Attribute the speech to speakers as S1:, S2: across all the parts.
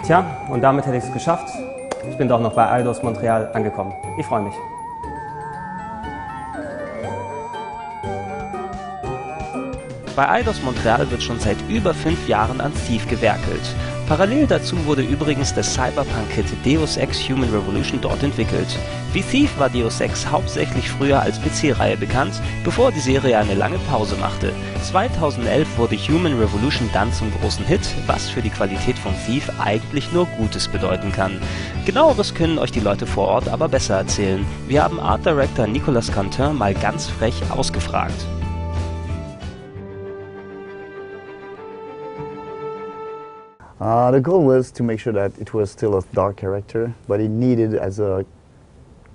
S1: Tja, und damit hätte ich es geschafft. Ich bin doch noch bei Eidos Montreal angekommen. Ich freue mich.
S2: Bei Eidos Montreal wird schon seit über 5 Jahren an Thief gewerkelt. Parallel dazu wurde übrigens das Cyberpunk-Hit Deus Ex Human Revolution dort entwickelt. Wie Thief war Deus Ex hauptsächlich früher als PC-Reihe bekannt, bevor die Serie eine lange Pause machte. 2011 wurde Human Revolution dann zum großen Hit, was für die Qualität von Thief eigentlich nur Gutes bedeuten kann. Genaueres können euch die Leute vor Ort aber besser erzählen. Wir haben Art Director Nicolas Quentin mal ganz frech ausgefragt.
S3: The goal was to make sure that it was still a dark character, but it needed, as a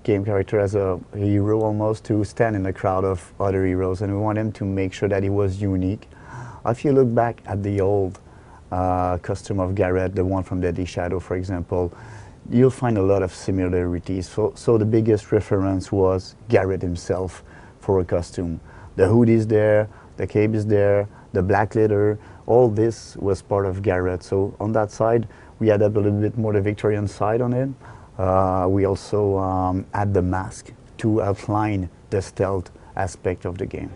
S3: game character, as a hero almost, to stand in a crowd of other heroes, and we want him to make sure that he was unique. If you look back at the old costume of Garrett, the one from Deadly Shadow, for example, you'll find a lot of similarities. So the biggest reference was Garrett himself for a costume. The hood is there, the cape is there, the black leather, all this was part of Garrett. So on that side, we added a little bit more the Victorian side on it. We also add the mask to outline the stealth aspect of the game.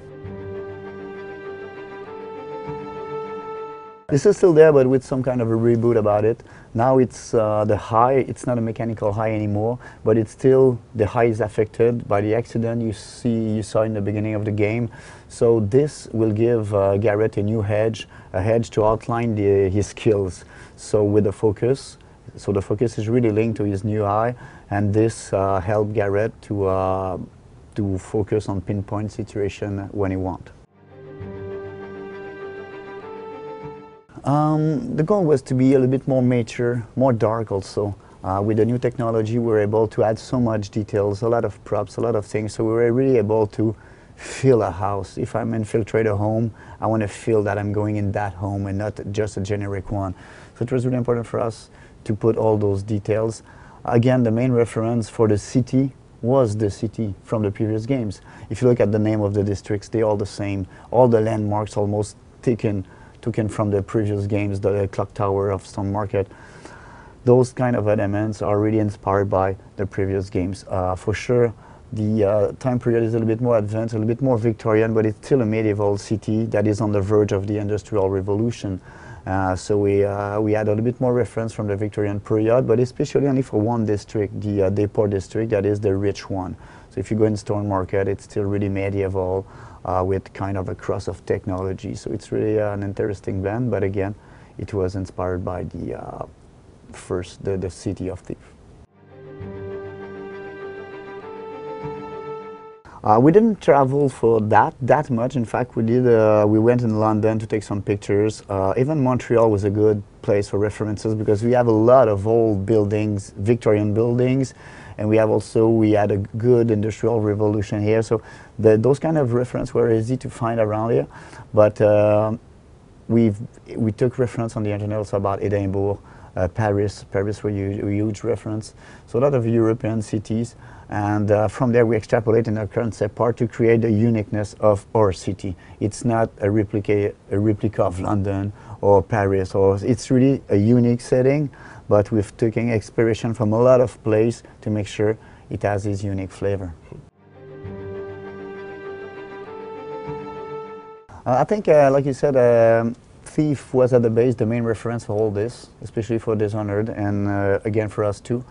S3: This is still there, but with some kind of a reboot about it. Now it's the high, it's not a mechanical high anymore, but it's still, the high is affected by the accident you saw in the beginning of the game. So this will give Garrett a new hedge, a hedge to outline his skills. So with the focus, so the focus is really linked to his new eye, and this helped Garrett to focus on pinpoint situation when he wants. The goal was to be a little bit more mature, more dark also. With the new technology, we were able to add so much details, a lot of props, a lot of things, so we were really able to feel a house. If I'm infiltrate a home, I want to feel that I'm going in that home and not just a generic one. So it was really important for us to put all those details. Again, the main reference for the city was the city from the previous games. If you look at the name of the districts, they're all the same. All the landmarks almost taken from the previous games, the clock tower of Stone Market. Those kind of elements are really inspired by the previous games. For sure, the time period is a little bit more advanced, a little bit more Victorian, but it's still a medieval city that is on the verge of the Industrial Revolution. So we had a little bit more reference from the Victorian period, but especially only for one district, the Depot district, that is the rich one. So if you go in Stone Market, it's still really medieval, with kind of a cross of technology. So it's really an interesting blend, but again, it was inspired by the the city of Thief. We didn't travel for that much. In fact, we went in London to take some pictures. Even Montreal was a good place for references because we have a lot of old buildings, Victorian buildings, and we had a good industrial revolution here. So those kind of references were easy to find around here. But we took reference on the internet also about Edinburgh, Paris were a huge reference. So a lot of European cities. And from there we extrapolate in our concept part to create the uniqueness of our city. It's not a replica of London or Paris, or it's really a unique setting, but we've taken inspiration from a lot of places to make sure it has this unique flavor. I think, like you said, Thief was at the base, the main reference for all this, especially for Dishonored, and again for us too.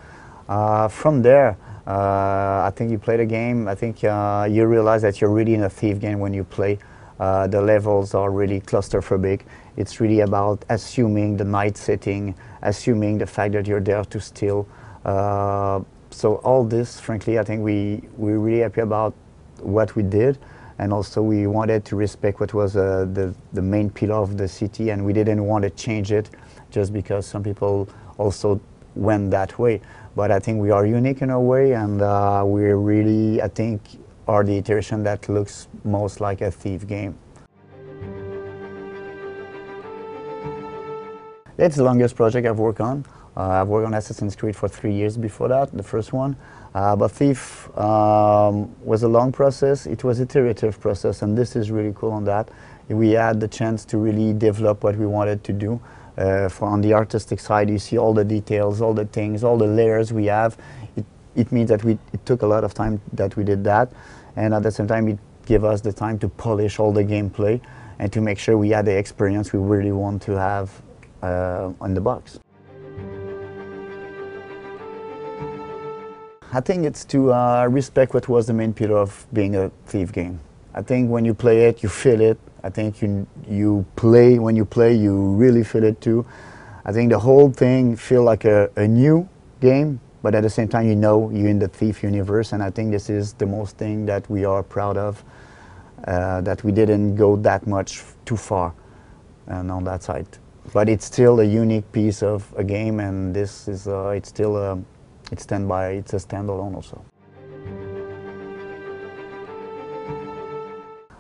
S3: From there, I think you play the game, I think you realize that you're really in a Thief game when you play. The levels are really claustrophobic. It's really about assuming the night setting, assuming the fact that you're there to steal. So all this, frankly, I think we're really happy about what we did, and also we wanted to respect what was the main pillar of the city, and we didn't want to change it just because some people also went that way. But I think we are unique in a way, and we're really, I think, are the iteration that looks most like a Thief game. It's the longest project I've worked on. I've worked on Assassin's Creed for 3 years before that, the first one. But Thief was a long process. It was an iterative process, and this is really cool on that. We had the chance to really develop what we wanted to do. on the artistic side, you see all the details, all the things, all the layers we have. It means that it took a lot of time that we did that, and at the same time it gave us the time to polish all the gameplay and to make sure we had the experience we really want to have on the box. I think it's to respect what was the main pillar of being a Thief game. I think when you play it, you feel it. I think when you play, you really feel it too. I think the whole thing feels like a new game, but at the same time, you know you're in the Thief universe, and I think this is the most thing that we are proud of, that we didn't go that much too far on that side. But it's still a unique piece of a game, and this is it's still it's a standalone also.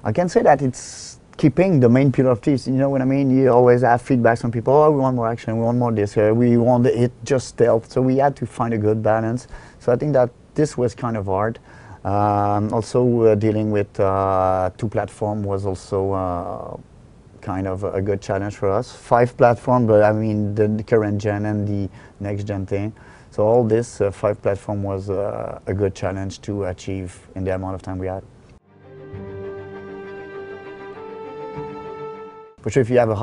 S3: I can say that it's keeping the main pillar of Thieves. You know what I mean? You always have feedback from people. Oh, we want more action. We want more this. We want it just stealth. So we had to find a good balance. So I think that this was kind of hard. Also, dealing with two platforms was also kind of a good challenge for us. 5 platforms, but I mean the current gen and the next gen thing. So all this 5 platform was a good challenge to achieve in the amount of time we had. For sure, if you have a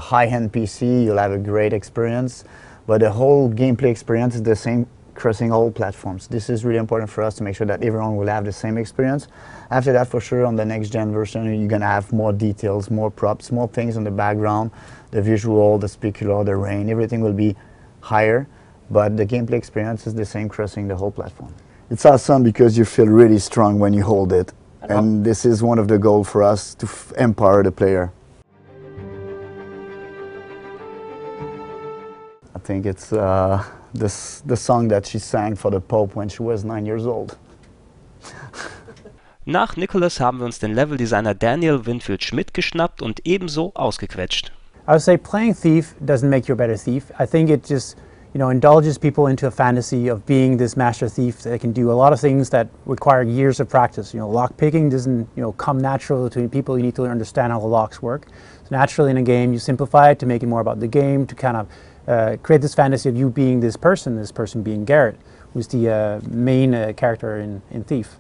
S3: high-end PC, you'll have a great experience, but the whole gameplay experience is the same crossing all platforms. This is really important for us to make sure that everyone will have the same experience. After that, for sure, on the next-gen version, you're going to have more details, more props, more things in the background, the visual, the specular, the rain, everything will be higher, but the gameplay experience is the same crossing the whole platform. It's awesome because you feel really strong when you hold it, and this is one of the goals for us, to empower the player. I think it's the song that she sang for the Pope when she was 9 years old.
S2: Nach Nicholas haben wir uns den Leveldesigner Daniel Winfield Schmidt geschnappt und ebenso ausgequetscht.
S4: I would say playing Thief doesn't make you a better thief. I think it just, indulges people into a fantasy of being this master thief that can do a lot of things that require years of practice. Lock picking doesn't, come natural to people. You need to understand how the locks work. So naturally in a game, you simplify it to make it more about the game, to kind of create this fantasy of you being this person being Garrett, who's the main character in Thief.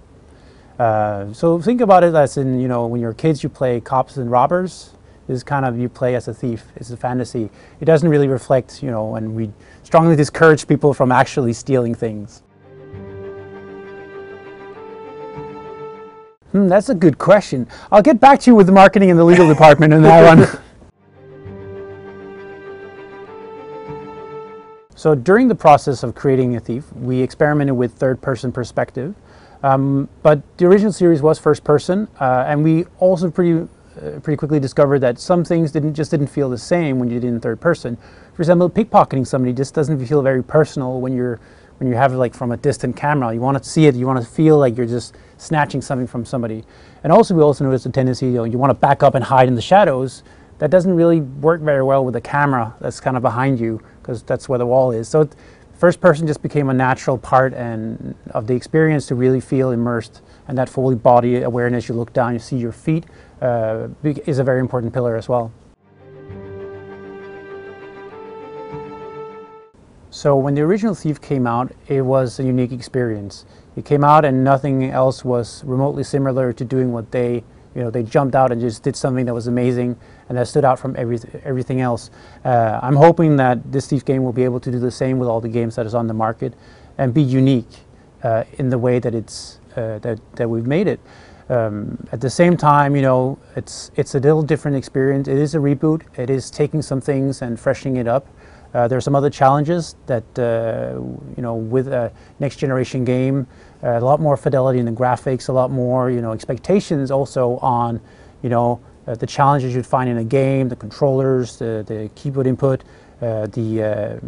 S4: So think about it as in, when you're kids, you play cops and robbers. This is kind of, you play as a thief. It's a fantasy. It doesn't really reflect, and we strongly discourage people from actually stealing things. That's a good question. I'll get back to you with the marketing and the legal department on that one. So during the process of creating a Thief, we experimented with third-person perspective, but the original series was first-person, and we also pretty quickly discovered that some things didn't feel the same when you did it in third person. For example, pickpocketing somebody just doesn't feel very personal when you have it like from a distant camera. You want to see it, you want to feel like you're just snatching something from somebody. And also we also noticed a tendency, you want to back up and hide in the shadows. That doesn't really work very well with a camera that's kind of behind you, because that's where the wall is. So first person just became a natural part of the experience to really feel immersed, and that full body awareness, you look down, you see your feet, is a very important pillar as well. So when the original Thief came out, it was a unique experience. It came out and nothing else was remotely similar to doing what they jumped out and just did something that was amazing and that stood out from everything else. I'm hoping that this Thief game will be able to do the same with all the games that is on the market and be unique in the way that that we've made it. At the same time, it's a little different experience. It is a reboot. It is taking some things and freshening it up. There are some other challenges that, with a next generation game, a lot more fidelity in the graphics, a lot more, expectations also on, the challenges you'd find in a game, the controllers, the keyboard input, the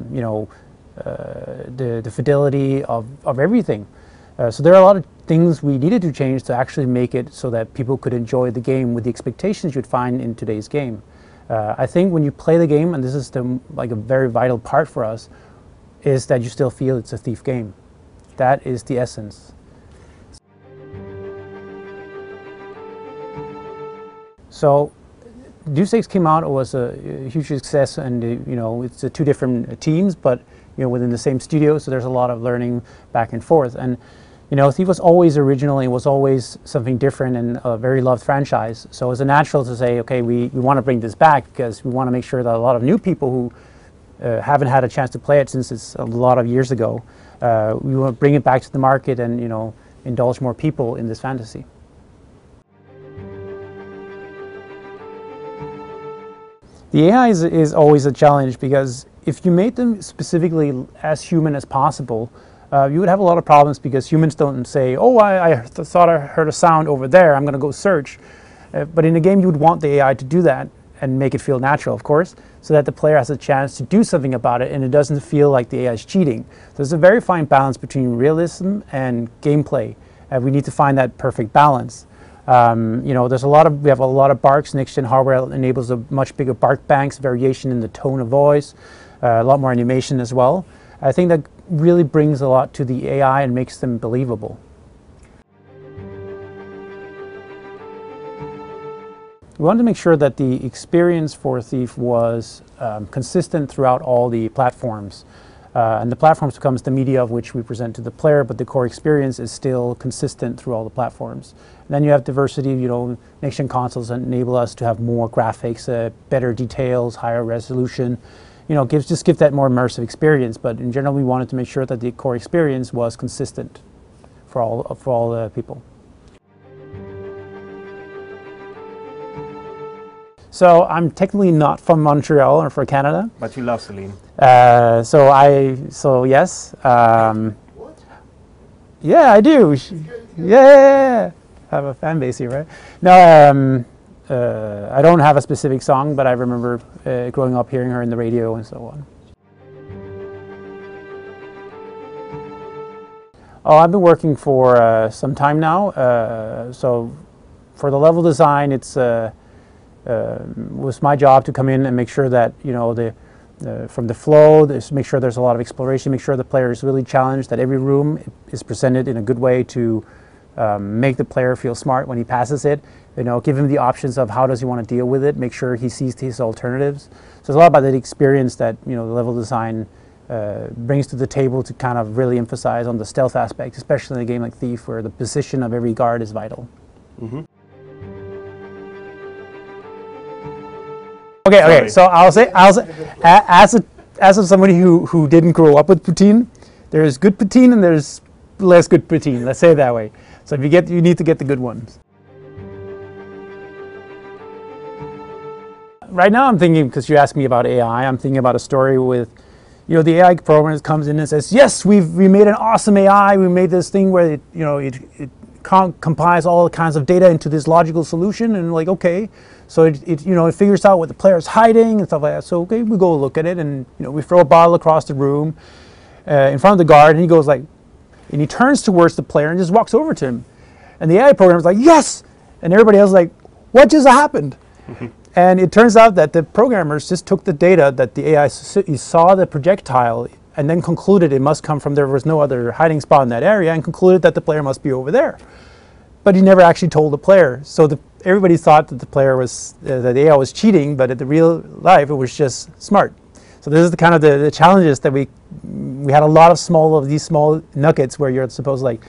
S4: fidelity of everything. So there are a lot of things we needed to change to actually make it so that people could enjoy the game with the expectations you'd find in today's game. I think when you play the game, and this is a very vital part for us, is that you still feel it's a Thief game. That is the essence. So Deus Ex came out, it was a huge success, and it's two different teams, but within the same studio, so there's a lot of learning back and forth. And Thief was always original, it was always something different and a very loved franchise. So it was natural to say, okay, we want to bring this back because we want to make sure that a lot of new people who haven't had a chance to play it since it's a lot of years ago, we want to bring it back to the market and indulge more people in this fantasy. The AI is always a challenge because if you made them specifically as human as possible, you would have a lot of problems because humans don't say, oh, I thought I heard a sound over there, I'm going to go search. But in a game you would want the AI to do that and make it feel natural, of course, so that the player has a chance to do something about it and it doesn't feel like the AI is cheating. So there's a very fine balance between realism and gameplay. We need to find that perfect balance. We have a lot of barks. Next-gen hardware enables a much bigger bark banks, variation in the tone of voice, a lot more animation as well. I think that really brings a lot to the AI and makes them believable. We wanted to make sure that the experience for Thief was consistent throughout all the platforms. And the platforms becomes the media of which we present to the player, but the core experience is still consistent through all the platforms. And then you have diversity, next-gen consoles that enable us to have more graphics, better details, higher resolution. Just give that more immersive experience. But in general, we wanted to make sure that the core experience was consistent for all the people. So I'm technically not from Montreal or from Canada.
S1: But you love Celine.
S4: So yes. Yeah, I do. Yeah. I have a fan base here, right? No, I don't have a specific song, but I remember growing up hearing her in the radio and so on. Oh, I've been working for some time now. So for the level design, it's was my job to come in and make sure that from the flow, make sure there's a lot of exploration, make sure the player is really challenged, that every room is presented in a good way to make the player feel smart when he passes it. Give him the options of how does he want to deal with it, make sure he sees his alternatives. So it's a lot about the experience that the level design brings to the table to kind of really emphasize on the stealth aspect, especially in a game like Thief, where the position of every guard is vital. Mm-hmm. Okay. So I'll say, as somebody who didn't grow up with poutine, there's good poutine and there's less good poutine. Let's say it that way. So if you need to get the good ones. Right now I'm thinking, because you asked me about AI, I'm thinking about a story with, the AI programmer comes in and says, yes, we made an awesome AI. We made this thing where it compiles all kinds of data into this logical solution, and like, okay, so it figures out what the player is hiding and stuff like that. So okay, we go look at it, and we throw a bottle across the room in front of the guard, and he goes like, and he turns towards the player and just walks over to him, and the AI programmer is like, yes, and everybody else is like, what just happened? And it turns out that the programmers just took the data that the AI saw the projectile and then concluded it must come from, there was no other hiding spot in that area, and concluded that the player must be over there. But he never actually told the player. So everybody thought that the player was, that the AI was cheating, but in the real life it was just smart. So this is the kind of the challenges that we had a lot of these small nuggets where you're supposed to like,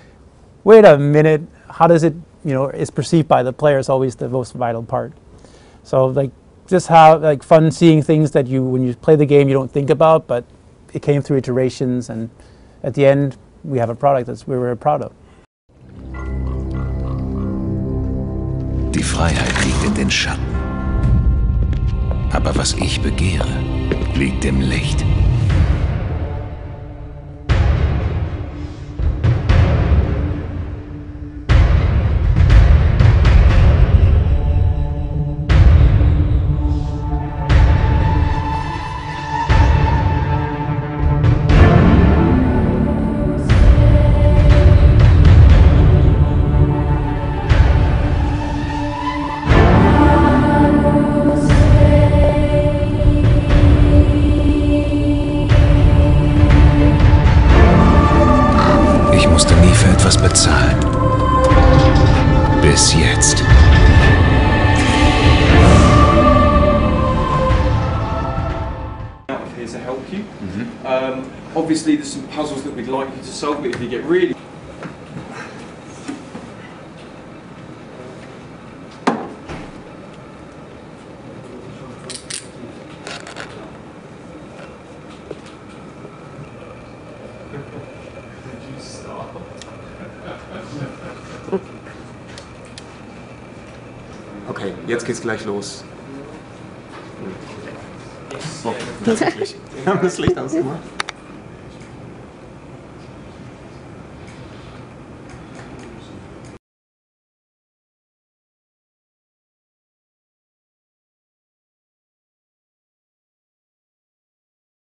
S4: wait a minute, how does it, is perceived by the player is always the most vital part. So like just how like fun seeing things that when you play the game you don't think about, but it came through iterations, and at the end we have a product that we were proud of.
S5: Die Freiheit liegt in den Schatten. Aber was ich begehre, liegt im Licht.
S6: Obviously there's some puzzles that we'd like you to solve, but if you get really... Okay, jetzt geht's gleich los. Oh, tatsächlich. Wir haben das Licht ausgemacht.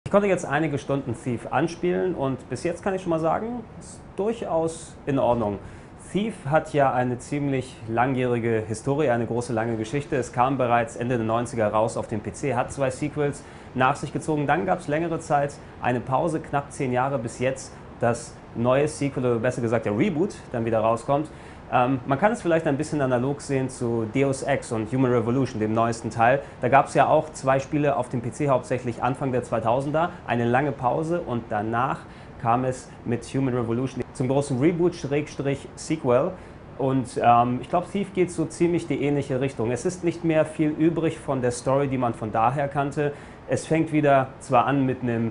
S1: Ich konnte jetzt einige Stunden Thief anspielen und bis jetzt kann ich schon mal sagen, ist durchaus in Ordnung. Thief hat ja eine ziemlich langjährige Historie, eine große lange Geschichte. Es kam bereits Ende der 90er raus auf dem PC, hat 2 Sequels nach sich gezogen. Dann gab es längere Zeit eine Pause, knapp 10 Jahre, bis jetzt das neue Sequel, oder besser gesagt der Reboot, dann wieder rauskommt. Man kann es vielleicht ein bisschen analog sehen zu Deus Ex und Human Revolution, dem neuesten Teil. Da gab es ja auch 2 Spiele auf dem PC, hauptsächlich Anfang der 2000er, eine lange Pause und danach kam es mit Human Revolution zum großen Reboot-Sequel. Und ich glaube, Thief geht so ziemlich die ähnliche Richtung. Es ist nicht mehr viel übrig von der Story, die man von daher kannte. Es fängt wieder zwar an mit einem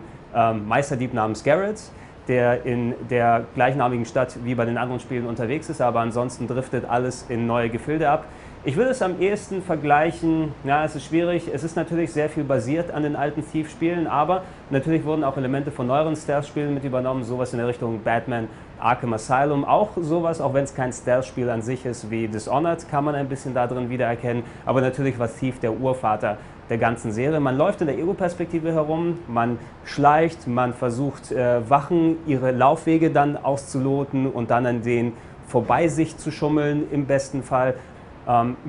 S1: Meisterdieb namens Garrett, der in der gleichnamigen Stadt wie bei den anderen Spielen unterwegs ist, aber ansonsten driftet alles in neue Gefilde ab. Ich würde es am ehesten vergleichen, ja, es ist schwierig, es ist natürlich sehr viel basiert an den alten Thief-Spielen, aber natürlich wurden auch Elemente von neueren Stealth-Spielen mit übernommen, sowas in der Richtung Batman, Arkham Asylum, auch sowas, auch wenn es kein Stealth-Spiel an sich ist wie Dishonored, kann man ein bisschen da drin wiedererkennen, aber natürlich war Thief der Urvater der ganzen Serie. Man läuft in der Ego-Perspektive herum, man schleicht, man versucht Wachen ihre Laufwege dann auszuloten und dann an denen vorbei sich zu schummeln im besten Fall.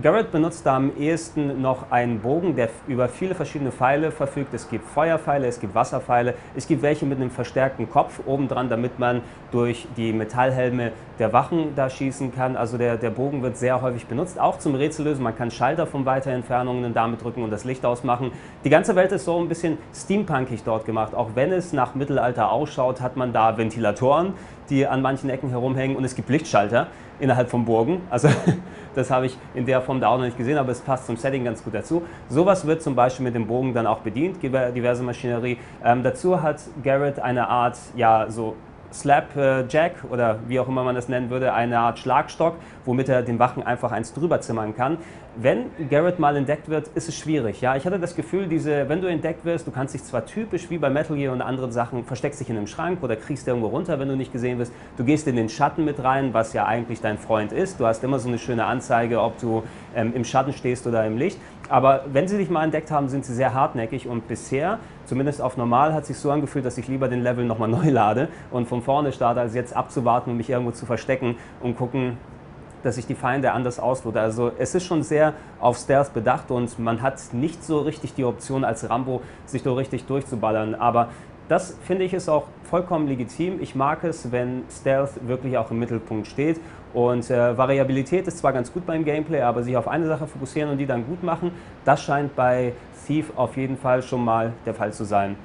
S1: Garrett benutzt da am ehesten noch einen Bogen, der über viele verschiedene Pfeile verfügt. Es gibt Feuerpfeile, es gibt Wasserpfeile, es gibt welche mit einem verstärkten Kopf obendran, damit man durch die Metallhelme der Wachen da schießen kann. Also der Bogen wird sehr häufig benutzt, auch zum Rätsellösen. Man kann Schalter von weiter Entfernungen damit drücken und das Licht ausmachen. Die ganze Welt ist so ein bisschen steampunkig dort gemacht. Auch wenn es nach Mittelalter ausschaut, hat man da Ventilatoren, die an manchen Ecken herumhängen und es gibt Lichtschalter innerhalb von Burgen. Also das habe ich in der Form da auch noch nicht gesehen, aber es passt zum Setting ganz gut dazu. Sowas wird zum Beispiel mit dem Bogen dann auch bedient, diverse Maschinerie. Dazu hat Garrett eine Art, ja, so Slapjack oder wie auch immer man das nennen würde, eine Art Schlagstock, womit er den Wachen einfach eins drüber zimmern kann. Wenn Garrett mal entdeckt wird, ist es schwierig. Ja? Ich hatte das Gefühl, wenn du entdeckt wirst, du kannst dich zwar typisch wie bei Metal Gear und anderen Sachen, versteckst dich in einem Schrank oder kriegst irgendwo runter, wenn du nicht gesehen wirst. Du gehst in den Schatten mit rein, was ja eigentlich dein Freund ist. Du hast immer so eine schöne Anzeige, ob du im Schatten stehst oder im Licht. Aber wenn sie dich mal entdeckt haben, sind sie sehr hartnäckig und bisher, zumindest auf normal, hat es sich so angefühlt, dass ich lieber den Level nochmal neu lade und von vorne starte, als jetzt abzuwarten und mich irgendwo zu verstecken und gucken, dass ich die Feinde anders auslote. Also es ist schon sehr auf Stealth bedacht und man hat nicht so richtig die Option als Rambo, sich so richtig durchzuballern. Aber das finde ich ist auch vollkommen legitim. Ich mag es, wenn Stealth wirklich auch im Mittelpunkt steht. Und Variabilität ist zwar ganz gut beim Gameplay, aber sich auf eine Sache fokussieren und die dann gut machen, das scheint bei Thief auf jeden Fall schon mal der Fall zu sein.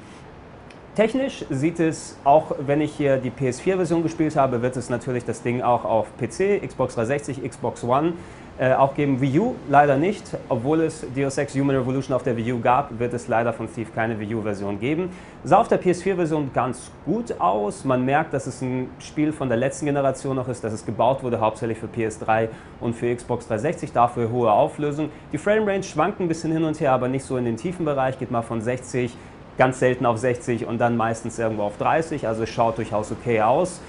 S1: Technisch sieht es, auch wenn ich hier die PS4-Version gespielt habe, wird es natürlich das Ding auch auf PC, Xbox 360, Xbox One auch geben. Wii U leider nicht, obwohl es Deus Ex Human Revolution auf der Wii U gab, wird es leider von Thief keine Wii U-Version geben. Sah auf der PS4-Version ganz gut aus. Man merkt, dass es ein Spiel von der letzten Generation noch ist, dass es gebaut wurde, hauptsächlich für PS3 und für Xbox 360, dafür hohe Auflösung. Die Framerange schwankt ein bisschen hin und her, aber nicht so in den tiefen Bereich, geht mal von 60 ganz selten auf 60 und dann meistens irgendwo auf 30, also es schaut durchaus okay aus.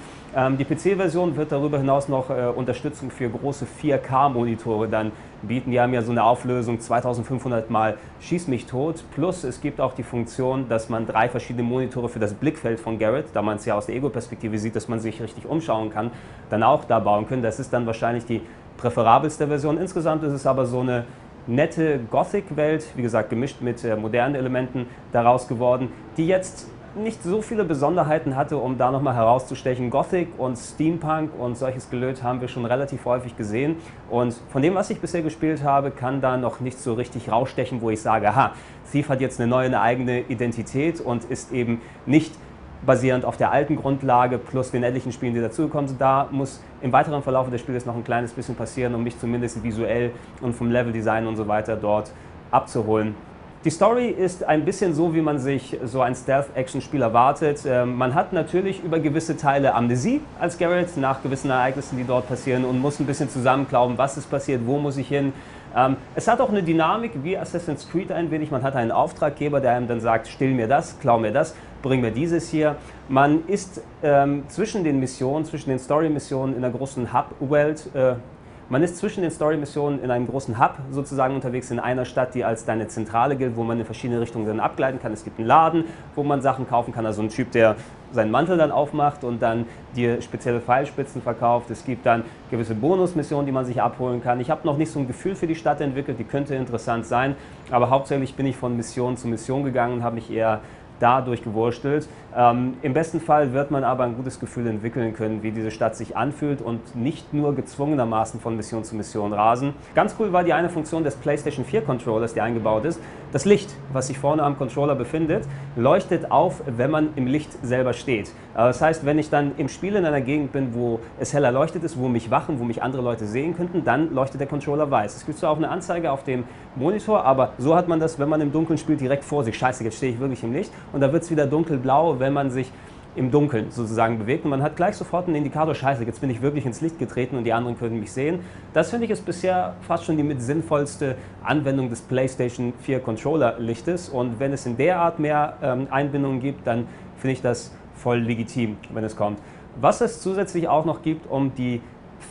S1: Die PC-Version wird darüber hinaus noch Unterstützung für große 4K-Monitore dann bieten. Die haben ja so eine Auflösung 2500 mal Schieß mich tot. Plus es gibt auch die Funktion, dass man 3 verschiedene Monitore für das Blickfeld von Garrett, da man es ja aus der Ego-Perspektive sieht, dass man sich richtig umschauen kann, dann auch da bauen können. Das ist dann wahrscheinlich die präferabelste Version. Insgesamt ist es aber so eine nette Gothic-Welt, wie gesagt gemischt mit modernen Elementen daraus geworden, die jetzt nicht so viele Besonderheiten hatte, um da nochmal herauszustechen. Gothic und Steampunk und solches Gelöt haben wir schon relativ häufig gesehen und von dem, was ich bisher gespielt habe, kann da noch nicht so richtig rausstechen, wo ich sage, aha, Thief hat jetzt eine neue, eine eigene Identität und ist eben nicht basierend auf der alten Grundlage plus den etlichen Spielen, die dazugekommen sind. Da muss im weiteren Verlauf des Spiels noch ein kleines bisschen passieren, um mich zumindest visuell und vom Leveldesign und so weiter dort abzuholen. Die Story ist ein bisschen so, wie man sich so ein Stealth-Action-Spiel erwartet. Man hat natürlich über gewisse Teile Amnesie als Garrett nach gewissen Ereignissen, die dort passieren, und muss ein bisschen zusammenklauben, was ist passiert, wo muss ich hin. Es hat auch eine Dynamik wie Assassin's Creed ein wenig. Man hat einen Auftraggeber, der einem dann sagt, still mir das, klau mir das, bring mir dieses hier. Man ist zwischen den Missionen, zwischen den Story-Missionen in einer großen Hub-Welt. Man ist zwischen den Story-Missionen in einem großen Hub sozusagen unterwegs in einer Stadt, die als deine Zentrale gilt, wo man in verschiedene Richtungen dann abgleiten kann. Es gibt einen Laden, wo man Sachen kaufen kann, also ein Typ, der seinen Mantel dann aufmacht und dann dir spezielle Pfeilspitzen verkauft. Es gibt dann gewisse Bonusmissionen, die man sich abholen kann. Ich habe noch nicht so ein Gefühl für die Stadt entwickelt, die könnte interessant sein, aber hauptsächlich bin ich von Mission zu Mission gegangen und habe mich eher dadurch gewurstelt. Im besten Fall wird man aber ein gutes Gefühl entwickeln können, wie diese Stadt sich anfühlt und nicht nur gezwungenermaßen von Mission zu Mission rasen. Ganz cool war die eine Funktion des PlayStation 4 Controllers, die eingebaut ist. Das Licht, was sich vorne am Controller befindet, leuchtet auf, wenn man im Licht selber steht. Das heißt, wenn ich dann im Spiel in einer Gegend bin, wo es hell erleuchtet ist, wo mich Wachen, wo mich andere Leute sehen könnten, dann leuchtet der Controller weiß. Es gibt zwar auch eine Anzeige auf dem Monitor, aber so hat man das, wenn man im Dunkeln spielt, direkt vor sich. Scheiße, jetzt stehe ich wirklich im Licht. Und da wird es wieder dunkelblau, wenn man sich im Dunkeln sozusagen bewegt. Und man hat gleich sofort einen Indikator, scheiße, jetzt bin ich wirklich ins Licht getreten und die anderen können mich sehen. Das finde ich ist bisher fast schon die mit sinnvollste Anwendung des PlayStation 4 Controller-Lichtes. Und wenn es in der Art mehr Einbindungen gibt, dann finde ich das voll legitim, wenn es kommt. Was es zusätzlich auch noch gibt, um die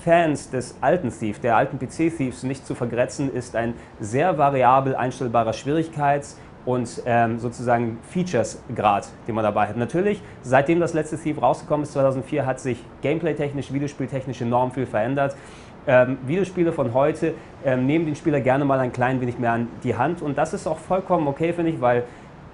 S1: Fans des alten Thief, der alten PC-Thieves nicht zu vergrätzen, ist ein sehr variabel einstellbarer Schwierigkeits- und sozusagen Features-Grad, den man dabei hat. Natürlich, seitdem das letzte Thief rausgekommen ist, 2004, hat sich gameplay-technisch, videospieltechnisch enorm viel verändert. Videospiele von heute nehmen den Spieler gerne mal ein klein wenig mehr an die Hand und das ist auch vollkommen okay, finde ich, weil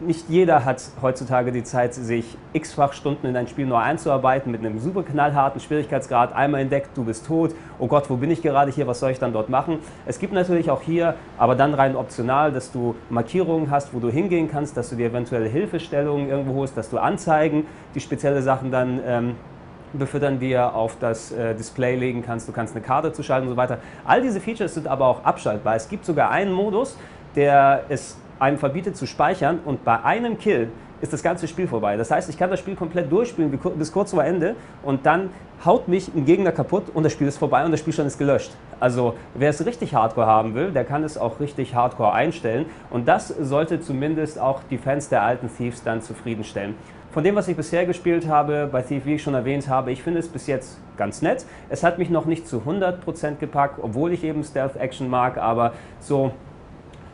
S1: nicht jeder hat heutzutage die Zeit, sich x-fach Stunden in ein Spiel neu einzuarbeiten, mit einem super knallharten Schwierigkeitsgrad, einmal entdeckt, du bist tot, oh Gott, wo bin ich gerade hier, was soll ich dann dort machen? Es gibt natürlich auch hier, aber dann rein optional, dass du Markierungen hast, wo du hingehen kannst, dass du dir eventuelle Hilfestellungen irgendwo holst, dass du Anzeigen, die spezielle Sachen dann befüttern dir auf das Display legen kannst, du kannst eine Karte zuschalten und so weiter. All diese Features sind aber auch abschaltbar. Es gibt sogar einen Modus, der es einem verbietet zu speichern und bei einem Kill ist das ganze Spiel vorbei. Das heißt, ich kann das Spiel komplett durchspielen bis kurz vor Ende und dann haut mich ein Gegner kaputt und das Spiel ist vorbei und der Spielstand ist gelöscht. Also wer es richtig Hardcore haben will, der kann es auch richtig Hardcore einstellen und das sollte zumindest auch die Fans der alten Thieves dann zufriedenstellen. Von dem, was ich bisher gespielt habe, bei Thief, wie ich schon erwähnt habe, ich finde es bis jetzt ganz nett. Es hat mich noch nicht zu 100% gepackt, obwohl ich eben Stealth-Action mag, aber so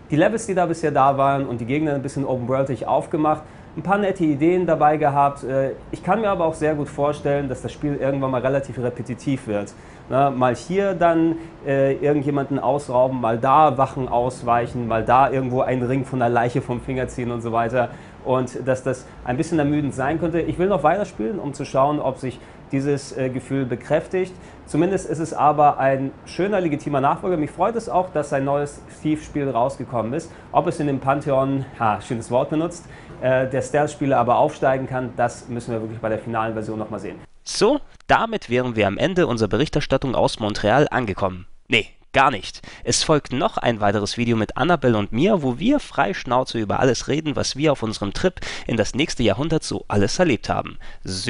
S1: die Levels, die da bisher da waren und die Gegner ein bisschen open-worldig aufgemacht, ein paar nette Ideen dabei gehabt. Ich kann mir aber auch sehr gut vorstellen, dass das Spiel irgendwann mal relativ repetitiv wird. Na, mal hier dann irgendjemanden ausrauben, mal da Wachen ausweichen, mal da irgendwo einen Ring von der Leiche vom Finger ziehen und so weiter. Und dass das ein bisschen ermüdend sein könnte. Ich will noch weiterspielen, um zu schauen, ob sich dieses Gefühl bekräftigt. Zumindest ist es aber ein schöner, legitimer Nachfolger. Mich freut es auch, dass ein neues Thief-Spiel rausgekommen ist. Ob es in dem Pantheon, schönes Wort benutzt, der Stealth-Spieler aber aufsteigen kann, das müssen wir wirklich bei der finalen Version nochmal sehen.
S2: So, damit wären wir am Ende unserer Berichterstattung aus Montreal angekommen. Nee, gar nicht. Es folgt noch ein weiteres Video mit Annabelle und mir, wo wir frei Schnauze über alles reden, was wir auf unserem Trip in das nächste Jahrhundert so alles erlebt haben.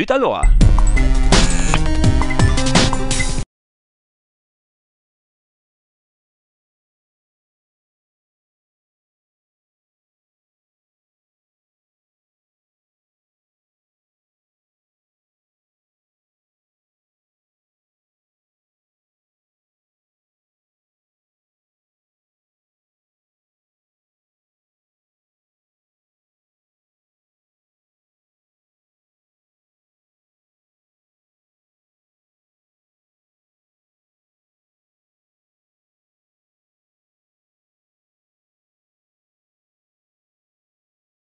S2: Alors!